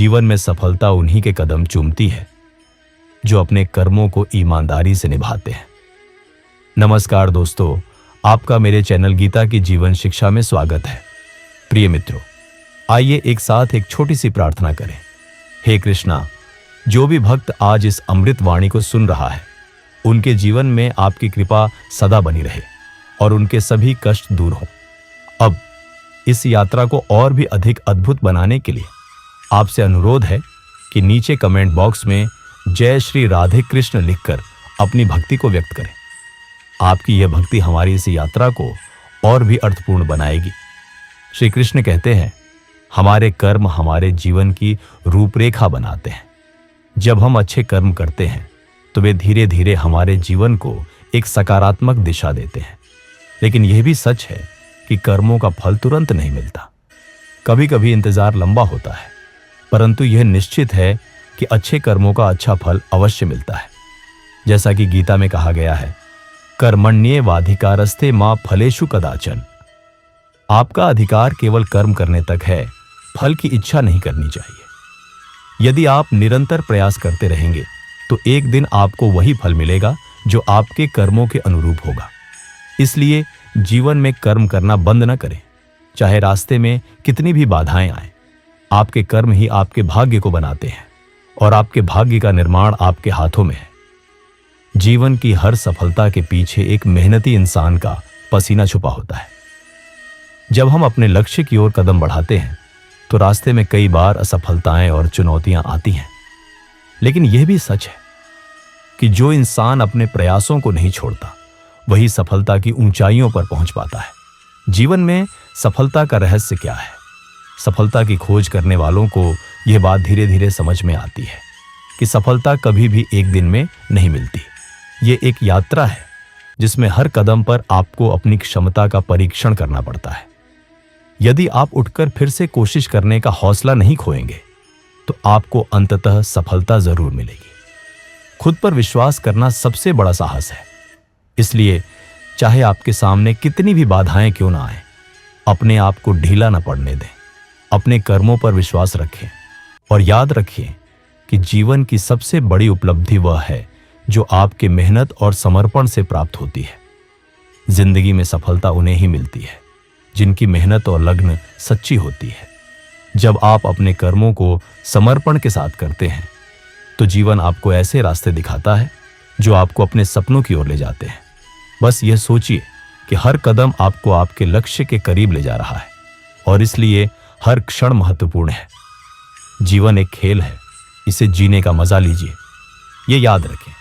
जीवन में सफलता उन्हीं के कदम चूमती है जो अपने कर्मों को ईमानदारी से निभाते हैं। नमस्कार दोस्तों, आपका मेरे चैनल गीता की जीवन शिक्षा में स्वागत है। प्रिय मित्रों, आइए एक साथ एक छोटी सी प्रार्थना करें। हे कृष्णा, जो भी भक्त आज इस अमृत वाणी को सुन रहा है, उनके जीवन में आपकी कृपा सदा बनी रहे और उनके सभी कष्ट दूर हों। अब इस यात्रा को और भी अधिक अद्भुत बनाने के लिए आपसे अनुरोध है कि नीचे कमेंट बॉक्स में जय श्री राधे कृष्ण लिखकर अपनी भक्ति को व्यक्त करें। आपकी यह भक्ति हमारी इस यात्रा को और भी अर्थपूर्ण बनाएगी। श्री कृष्ण कहते हैं, हमारे कर्म हमारे जीवन की रूपरेखा बनाते हैं। जब हम अच्छे कर्म करते हैं तो वे धीरे धीरे हमारे जीवन को एक सकारात्मक दिशा देते हैं। लेकिन यह भी सच है कि कर्मों का फल तुरंत नहीं मिलता। कभी कभी इंतजार लंबा होता है, परंतु यह निश्चित है कि अच्छे कर्मों का अच्छा फल अवश्य मिलता है। जैसा कि गीता में कहा गया है, कर्मण्येवाधिकारस्ते मा फलेषु कदाचन। आपका अधिकार केवल कर्म करने तक है, फल की इच्छा नहीं करनी चाहिए। यदि आप निरंतर प्रयास करते रहेंगे तो एक दिन आपको वही फल मिलेगा जो आपके कर्मों के अनुरूप होगा। इसलिए जीवन में कर्म करना बंद न करें, चाहे रास्ते में कितनी भी बाधाएं आए। आपके कर्म ही आपके भाग्य को बनाते हैं और आपके भाग्य का निर्माण आपके हाथों में है। जीवन की हर सफलता के पीछे एक मेहनती इंसान का पसीना छुपा होता है। जब हम अपने लक्ष्य की ओर कदम बढ़ाते हैं तो रास्ते में कई बार असफलताएं और चुनौतियां आती हैं। लेकिन यह भी सच है कि जो इंसान अपने प्रयासों को नहीं छोड़ता, वही सफलता की ऊंचाइयों पर पहुंच पाता है। जीवन में सफलता का रहस्य क्या है? सफलता की खोज करने वालों को यह बात धीरे धीरे समझ में आती है कि सफलता कभी भी एक दिन में नहीं मिलती। ये एक यात्रा है जिसमें हर कदम पर आपको अपनी क्षमता का परीक्षण करना पड़ता है। यदि आप उठकर फिर से कोशिश करने का हौसला नहीं खोएंगे तो आपको अंततः सफलता जरूर मिलेगी। खुद पर विश्वास करना सबसे बड़ा साहस है। इसलिए चाहे आपके सामने कितनी भी बाधाएं क्यों ना आए, अपने आप को ढीला न पड़ने दें। अपने कर्मों पर विश्वास रखें और याद रखिए कि जीवन की सबसे बड़ी उपलब्धि वह है जो आपके मेहनत और समर्पण से प्राप्त होती है। जिंदगी में सफलता उन्हें ही मिलती है जिनकी मेहनत और लगन सच्ची होती है। जब आप अपने कर्मों को समर्पण के साथ करते हैं तो जीवन आपको ऐसे रास्ते दिखाता है जो आपको अपने सपनों की ओर ले जाते हैं। बस यह सोचिए कि हर कदम आपको आपके लक्ष्य के करीब ले जा रहा है और इसलिए हर क्षण महत्वपूर्ण है। जीवन एक खेल है, इसे जीने का मजा लीजिए। यह याद रखें,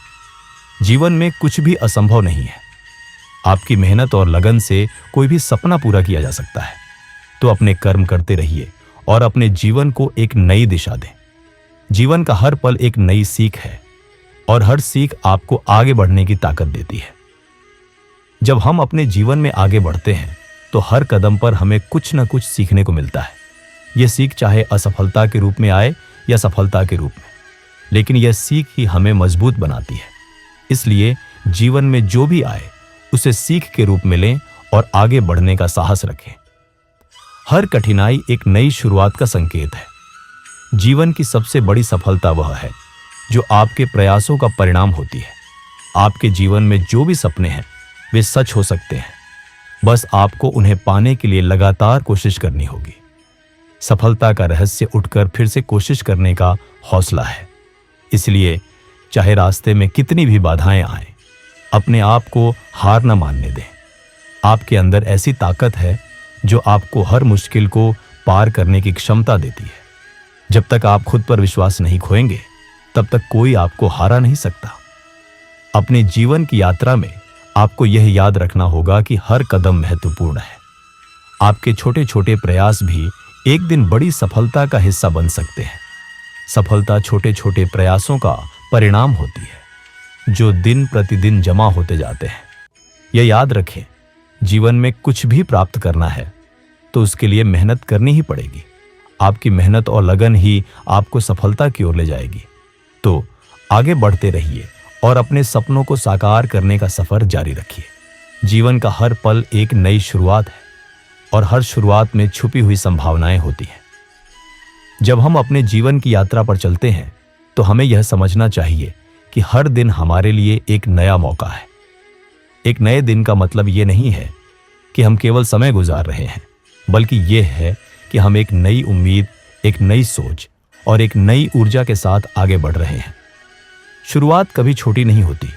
जीवन में कुछ भी असंभव नहीं है। आपकी मेहनत और लगन से कोई भी सपना पूरा किया जा सकता है। तो अपने कर्म करते रहिए और अपने जीवन को एक नई दिशा दें। जीवन का हर पल एक नई सीख है और हर सीख आपको आगे बढ़ने की ताकत देती है। जब हम अपने जीवन में आगे बढ़ते हैं तो हर कदम पर हमें कुछ न कुछ सीखने को मिलता है। यह सीख चाहे असफलता के रूप में आए या सफलता के रूप में, लेकिन यह सीख ही हमें मजबूत बनाती है। इसलिए जीवन में जो भी आए उसे सीख के रूप में लें और आगे बढ़ने का साहस रखें। हर कठिनाई एक नई शुरुआत का संकेत है। जीवन की सबसे बड़ी सफलता वह है जो आपके प्रयासों का परिणाम होती है। आपके जीवन में जो भी सपने हैं वे सच हो सकते हैं। बस आपको उन्हें पाने के लिए लगातार कोशिश करनी होगी। सफलता का रहस्य उठकर फिर से कोशिश करने का हौसला है। इसलिए चाहे रास्ते में कितनी भी बाधाएं आए, अपने आप को हार न मानने दें। आपके अंदर ऐसी ताकत है जो आपको हर मुश्किल को पार करने की क्षमता देती है। जब तक आप खुद पर विश्वास नहीं खोएंगे, तब तक कोई आपको हारा नहीं सकता। अपने जीवन की यात्रा में आपको यह याद रखना होगा कि हर कदम महत्वपूर्ण है। आपके छोटे छोटे प्रयास भी एक दिन बड़ी सफलता का हिस्सा बन सकते हैं। सफलता छोटे छोटे प्रयासों का परिणाम होती है जो दिन प्रतिदिन जमा होते जाते हैं। यह याद रखें, जीवन में कुछ भी प्राप्त करना है तो उसके लिए मेहनत करनी ही पड़ेगी। आपकी मेहनत और लगन ही आपको सफलता की ओर ले जाएगी। तो आगे बढ़ते रहिए और अपने सपनों को साकार करने का सफर जारी रखिए। जीवन का हर पल एक नई शुरुआत है और हर शुरुआत में छुपी हुई संभावनाएं होती हैं। जब हम अपने जीवन की यात्रा पर चलते हैं तो हमें यह समझना चाहिए कि हर दिन हमारे लिए एक नया मौका है। एक नए दिन का मतलब ये नहीं है कि हम केवल समय गुजार रहे हैं, बल्कि यह है कि हम एक नई उम्मीद, एक नई सोच और एक नई ऊर्जा के साथ आगे बढ़ रहे हैं। शुरुआत कभी छोटी नहीं होती,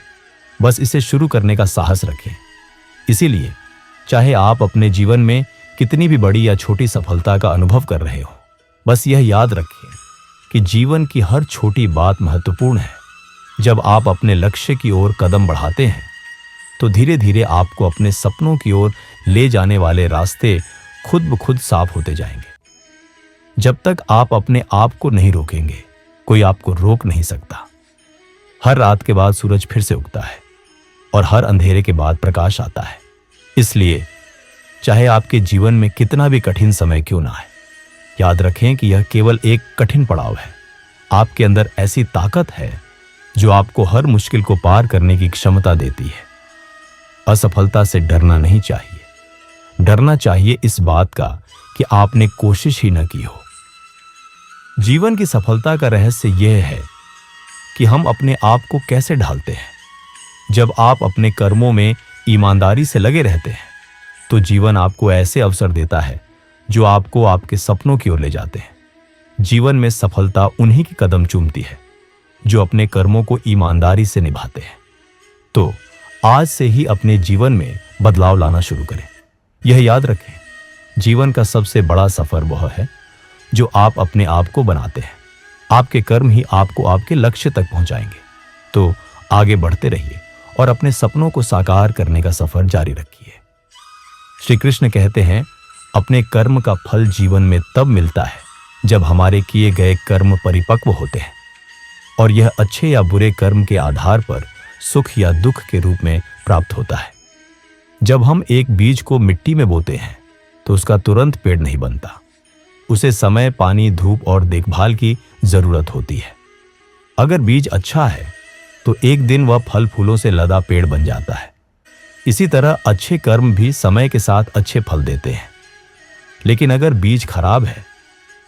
बस इसे शुरू करने का साहस रखें। इसीलिए चाहे आप अपने जीवन में कितनी भी बड़ी या छोटी सफलता का अनुभव कर रहे हो, बस यह याद रखें कि जीवन की हर छोटी बात महत्वपूर्ण है। जब आप अपने लक्ष्य की ओर कदम बढ़ाते हैं तो धीरे धीरे आपको अपने सपनों की ओर ले जाने वाले रास्ते खुद ब खुद साफ होते जाएंगे। जब तक आप अपने आप को नहीं रोकेंगे, कोई आपको रोक नहीं सकता। हर रात के बाद सूरज फिर से उगता है और हर अंधेरे के बाद प्रकाश आता है। इसलिए चाहे आपके जीवन में कितना भी कठिन समय क्यों ना आए, याद रखें कि यह केवल एक कठिन पड़ाव है। आपके अंदर ऐसी ताकत है जो आपको हर मुश्किल को पार करने की क्षमता देती है। असफलता से डरना नहीं चाहिए। डरना चाहिए इस बात का कि आपने कोशिश ही न की हो। जीवन की सफलता का रहस्य यह है कि हम अपने आप को कैसे ढालते हैं। जब आप अपने कर्मों में ईमानदारी से लगे रहते हैं तो जीवन आपको ऐसे अवसर देता है जो आपको आपके सपनों की ओर ले जाते हैं। जीवन में सफलता उन्हीं की कदम चूमती है जो अपने कर्मों को ईमानदारी से निभाते हैं। तो आज से ही अपने जीवन में बदलाव लाना शुरू करें। यह याद रखें, जीवन का सबसे बड़ा सफर वह है जो आप अपने आप को बनाते हैं। आपके कर्म ही आपको आपके लक्ष्य तक पहुंचाएंगे। तो आगे बढ़ते रहिए और अपने सपनों को साकार करने का सफर जारी रखिए। श्री कृष्ण कहते हैं, अपने कर्म का फल जीवन में तब मिलता है जब हमारे किए गए कर्म परिपक्व होते हैं और यह अच्छे या बुरे कर्म के आधार पर सुख या दुख के रूप में प्राप्त होता है। जब हम एक बीज को मिट्टी में बोते हैं तो उसका तुरंत पेड़ नहीं बनता। उसे समय, पानी, धूप और देखभाल की जरूरत होती है। अगर बीज अच्छा है तो एक दिन वह फल फूलों से लदा पेड़ बन जाता है। इसी तरह अच्छे कर्म भी समय के साथ अच्छे फल देते हैं। लेकिन अगर बीज खराब है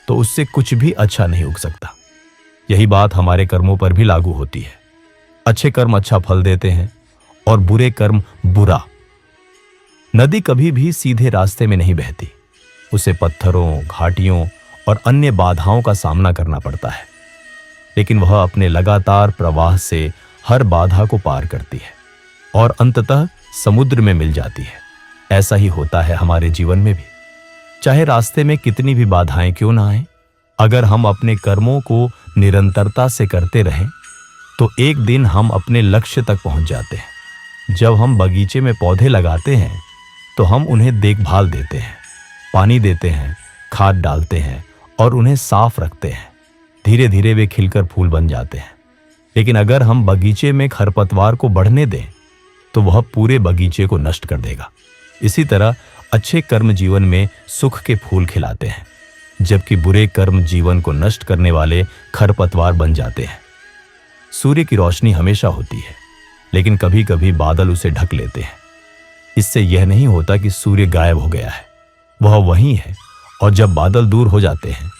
तो उससे कुछ भी अच्छा नहीं उग सकता। यही बात हमारे कर्मों पर भी लागू होती है। अच्छे कर्म अच्छा फल देते हैं और बुरे कर्म बुरा। नदी कभी भी सीधे रास्ते में नहीं बहती। उसे पत्थरों, घाटियों और अन्य बाधाओं का सामना करना पड़ता है, लेकिन वह अपने लगातार प्रवाह से हर बाधा को पार करती है और अंततः समुद्र में मिल जाती है। ऐसा ही होता है हमारे जीवन में भी। चाहे रास्ते में कितनी भी बाधाएं क्यों ना आए, अगर हम अपने कर्मों को निरंतरता से करते रहें तो एक दिन हम अपने लक्ष्य तक पहुंच जाते हैं। जब हम बगीचे में पौधे लगाते हैं तो हम उन्हें देखभाल देते हैं, पानी देते हैं, खाद डालते हैं और उन्हें साफ रखते हैं। धीरे धीरे वे खिलकर फूल बन जाते हैं। लेकिन अगर हम बगीचे में खरपतवार को बढ़ने दें तो वह पूरे बगीचे को नष्ट कर देगा। इसी तरह अच्छे कर्म जीवन में सुख के फूल खिलाते हैं, जबकि बुरे कर्म जीवन को नष्ट करने वाले खरपतवार बन जाते हैं। सूर्य की रोशनी हमेशा होती है, लेकिन कभी कभी बादल उसे ढक लेते हैं। इससे यह नहीं होता कि सूर्य गायब हो गया है, वह वहीं है और जब बादल दूर हो जाते हैं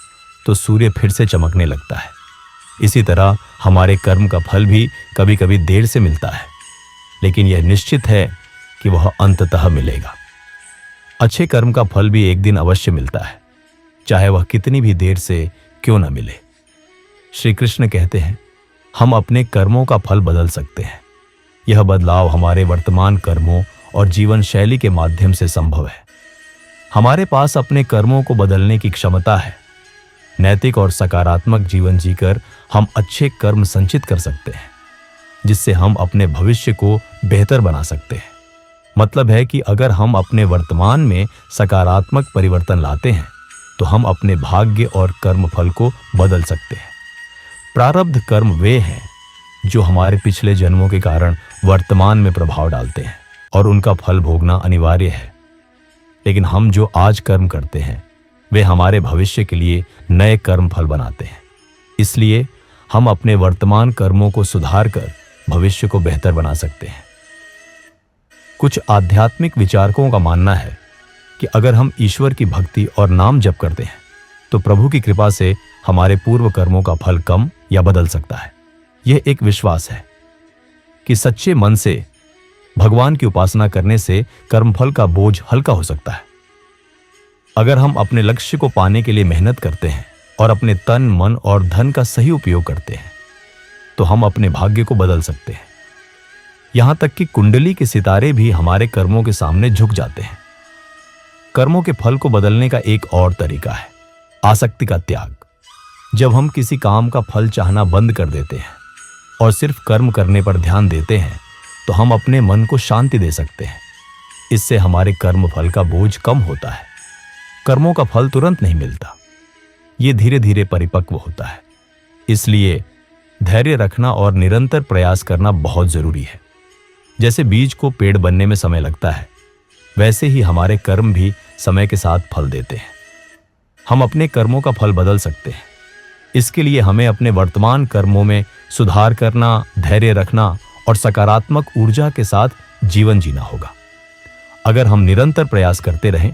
तो सूर्य फिर से चमकने लगता है। इसी तरह हमारे कर्म का फल भी कभी कभी देर से मिलता है, लेकिन यह निश्चित है कि वह अंततः मिलेगा। अच्छे कर्म का फल भी एक दिन अवश्य मिलता है, चाहे वह कितनी भी देर से क्यों न मिले। श्री कृष्ण कहते हैं, हम अपने कर्मों का फल बदल सकते हैं। यह बदलाव हमारे वर्तमान कर्मों और जीवन शैली के माध्यम से संभव है। हमारे पास अपने कर्मों को बदलने की क्षमता है। नैतिक और सकारात्मक जीवन जीकर हम अच्छे कर्म संचित कर सकते हैं, जिससे हम अपने भविष्य को बेहतर बना सकते हैं। मतलब है कि अगर हम अपने वर्तमान में सकारात्मक परिवर्तन लाते हैं तो हम अपने भाग्य और कर्म फल को बदल सकते हैं। प्रारब्ध कर्म वे हैं जो हमारे पिछले जन्मों के कारण वर्तमान में प्रभाव डालते हैं और उनका फल भोगना अनिवार्य है। लेकिन हम जो आज कर्म करते हैं वे हमारे भविष्य के लिए नए कर्म फल बनाते हैं। इसलिए हम अपने वर्तमान कर्मों को सुधार कर भविष्य को बेहतर बना सकते हैं। कुछ आध्यात्मिक विचारकों का मानना है कि अगर हम ईश्वर की भक्ति और नाम जप करते हैं तो प्रभु की कृपा से हमारे पूर्व कर्मों का फल कम या बदल सकता है। यह एक विश्वास है कि सच्चे मन से भगवान की उपासना करने से कर्मफल का बोझ हल्का हो सकता है। अगर हम अपने लक्ष्य को पाने के लिए मेहनत करते हैं और अपने तन, मन और धन का सही उपयोग करते हैं तो हम अपने भाग्य को बदल सकते हैं। यहां तक कि कुंडली के सितारे भी हमारे कर्मों के सामने झुक जाते हैं। कर्मों के फल को बदलने का एक और तरीका है आसक्ति का त्याग। जब हम किसी काम का फल चाहना बंद कर देते हैं और सिर्फ कर्म करने पर ध्यान देते हैं तो हम अपने मन को शांति दे सकते हैं। इससे हमारे कर्म फल का बोझ कम होता है। कर्मों का फल तुरंत नहीं मिलता, ये धीरे धीरे परिपक्व होता है। इसलिए धैर्य रखना और निरंतर प्रयास करना बहुत जरूरी है। जैसे बीज को पेड़ बनने में समय लगता है, वैसे ही हमारे कर्म भी समय के साथ फल देते हैं। हम अपने कर्मों का फल बदल सकते हैं। इसके लिए हमें अपने वर्तमान कर्मों में सुधार करना, धैर्य रखना और सकारात्मक ऊर्जा के साथ जीवन जीना होगा। अगर हम निरंतर प्रयास करते रहें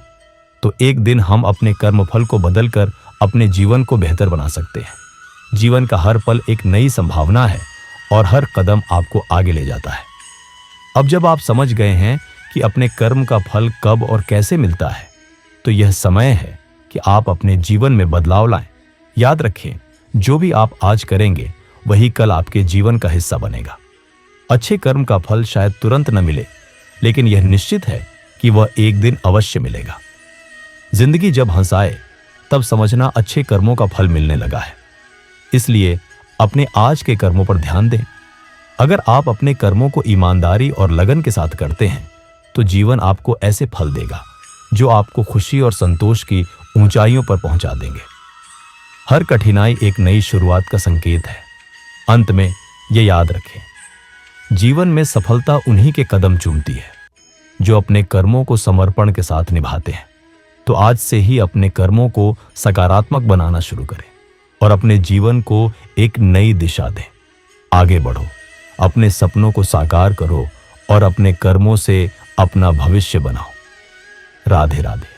तो एक दिन हम अपने कर्मफल को बदलकर अपने जीवन को बेहतर बना सकते हैं। जीवन का हर पल एक नई संभावना है और हर कदम आपको आगे ले जाता है। अब जब आप समझ गए हैं कि अपने कर्म का फल कब और कैसे मिलता है, तो यह समय है कि आप अपने जीवन में बदलाव लाएं। याद रखें, जो भी आप आज करेंगे वही कल आपके जीवन का हिस्सा बनेगा। अच्छे कर्म का फल शायद तुरंत न मिले, लेकिन यह निश्चित है कि वह एक दिन अवश्य मिलेगा। जिंदगी जब हंसाए तब समझना अच्छे कर्मों का फल मिलने लगा है। इसलिए अपने आज के कर्मों पर ध्यान दें। अगर आप अपने कर्मों को ईमानदारी और लगन के साथ करते हैं तो जीवन आपको ऐसे फल देगा जो आपको खुशी और संतोष की ऊंचाइयों पर पहुंचा देंगे। हर कठिनाई एक नई शुरुआत का संकेत है। अंत में यह याद रखें, जीवन में सफलता उन्हीं के कदम चूमती है जो अपने कर्मों को समर्पण के साथ निभाते हैं। तो आज से ही अपने कर्मों को सकारात्मक बनाना शुरू करें और अपने जीवन को एक नई दिशा दें। आगे बढ़ो, अपने सपनों को साकार करो और अपने कर्मों से अपना भविष्य बनाओ। राधे राधे।